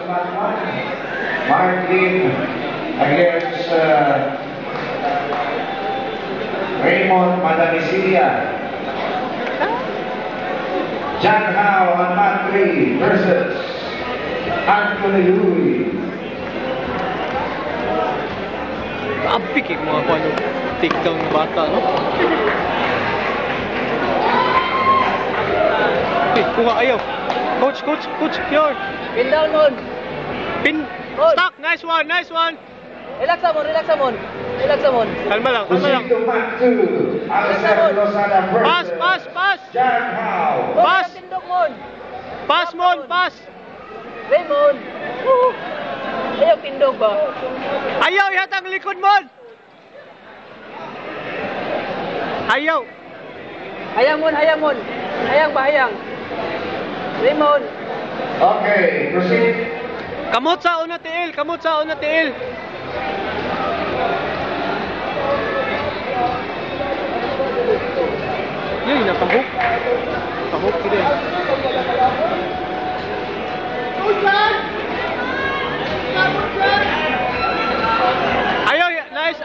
Martin against Raymond Madamisilia. John Howe on mat 3 versus Anthony Louie. Abik yung mga ano, tikang bata, no? Kuha, ayaw. Coach, here. Pin down on. Pin, stock, nice one. Relax amon. Kalma lang. Proceed to mat 2. Alexander Lozada versus Pass. John Howe. Pass. Tindog mon. Pass. Raymond. Ayaw tindog ba? Ayaw, ihatang likod mo. Ayaw. Hayang mon. Hayang ba? Raymond. Okay, proceed. Kamot sa una tiil. Yun, napahok. Pahok sila eh.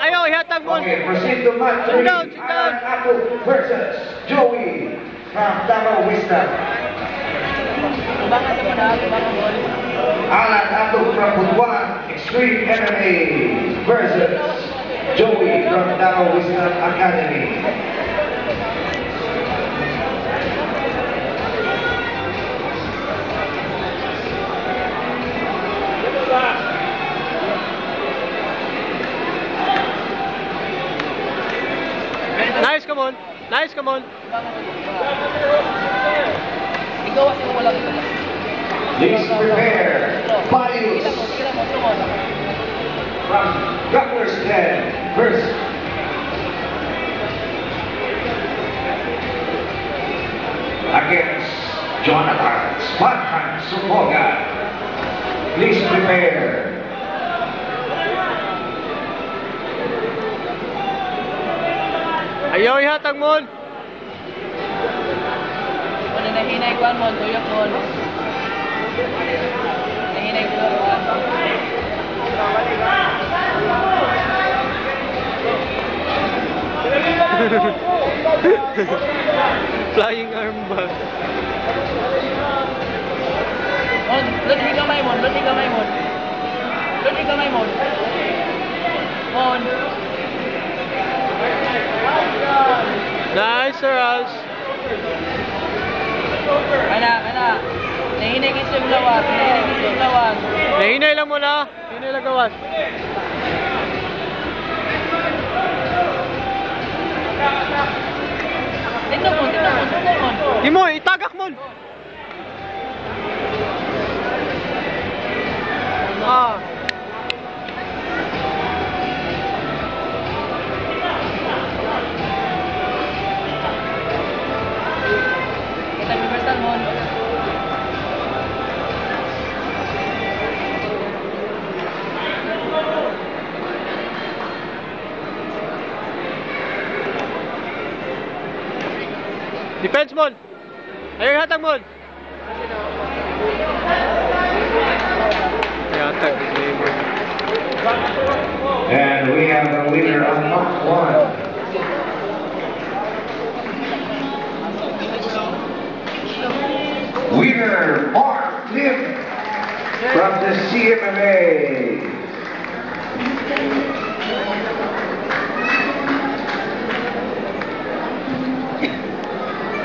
Ayaw, ihatag mo. Okay, proceed to mat 3. Sit down. Alan Apo versus Joey from Davao Wisdom. Tubangan mo. Alan Apo from Butuan Extreme MMA versus Joey from Davao Wisdom Academy. Nice, come on. Ikaw kasi walang ito. Please prepare. Palius from Governor's Den versus against Jonathan Spartan Sumoga. Please prepare. Ayaw, ihatag mo. Ano nahinay ko mo, tuyok mo. Nahinay ko mo. Flying armband. Lagi kamay mo. Mon. Nice, Sir Als. Ana. Nahinay kasi yung lawas. Nahinay lang muna. Nahinay lang gawas. Tindog mo. Imo, itagak mo. Kita universal mo. Defense mo. Ayaw, ihatag mo. Ihatag. And we have the winner of Mark 1. Winner Mark Lim from the CMMA.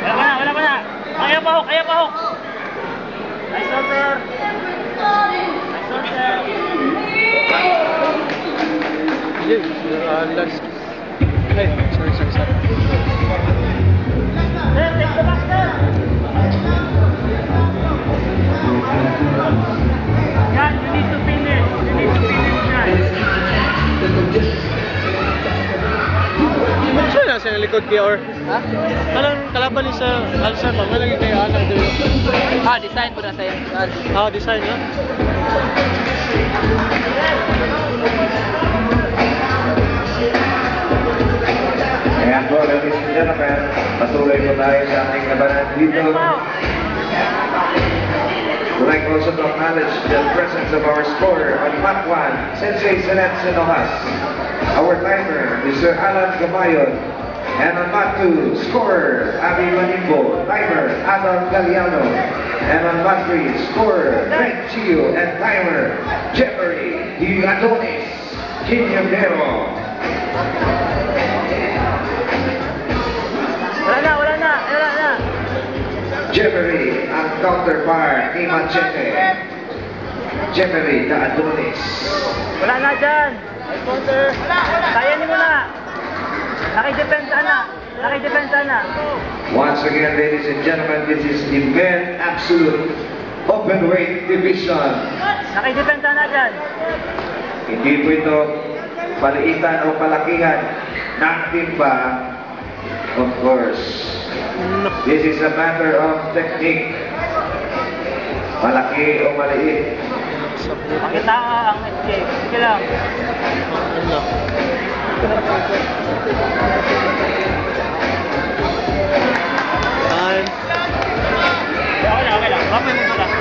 Wala. Kaya pa ho. Nice one, sir. Yes, last. Hey, sorry. Sir, take the back, sir. Yan, you need to finish. Saan na sa likod kay or? Ha? Anong kalaban ni sa Alsa pa? May lagi kayo anak dito. Design po na sa'yo. Design na. Ayan po, ladies and gentlemen, patuloy po tayo sa ating labanan dito. We'd like also to acknowledge the presence of our scorer on Mat 1, Sensei Senet Sinohas. Our timer, Mr. Alan Gamayon. And on Mat 2, scorer, Abby Manimbo. Timer, Adam Galliano. And on Mat 3, scorer, Greg Chio. And timer, Jeffrey Di Adonis Quiñonero. Wala na. Jeffrey, ang counterpart ni Machete. Jeffrey Di Adonis. Wala na dyan. Kaya niyo muna. Nakidepensa na. Once again, ladies and gentlemen, this is the men absolute openweight division. Nakidepensa na dyan. Hindi po ito paliitan o palakihan ng timba. Of course, this is a matter of technique. Malaki o maliit. Pakita ka ang escape. Sige lang. Ano? Time. Okay lang. Kapay mo lang.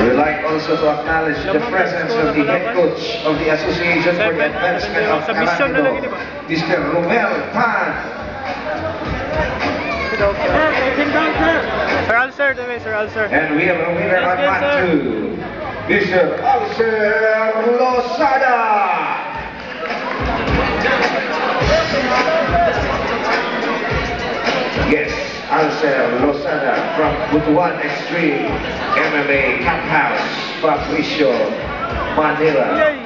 We would like also to acknowledge the presence of the head coach of the Association for the Advancement of Taekwondo, Mr. Romel Tan. Sir Alcer, Sir Alcer. And we have a winner on mat 2, Mr. Alcer Losada. Yes, Alcer Losada from Butuan Extreme MMA Camp House, Patricio, Manila.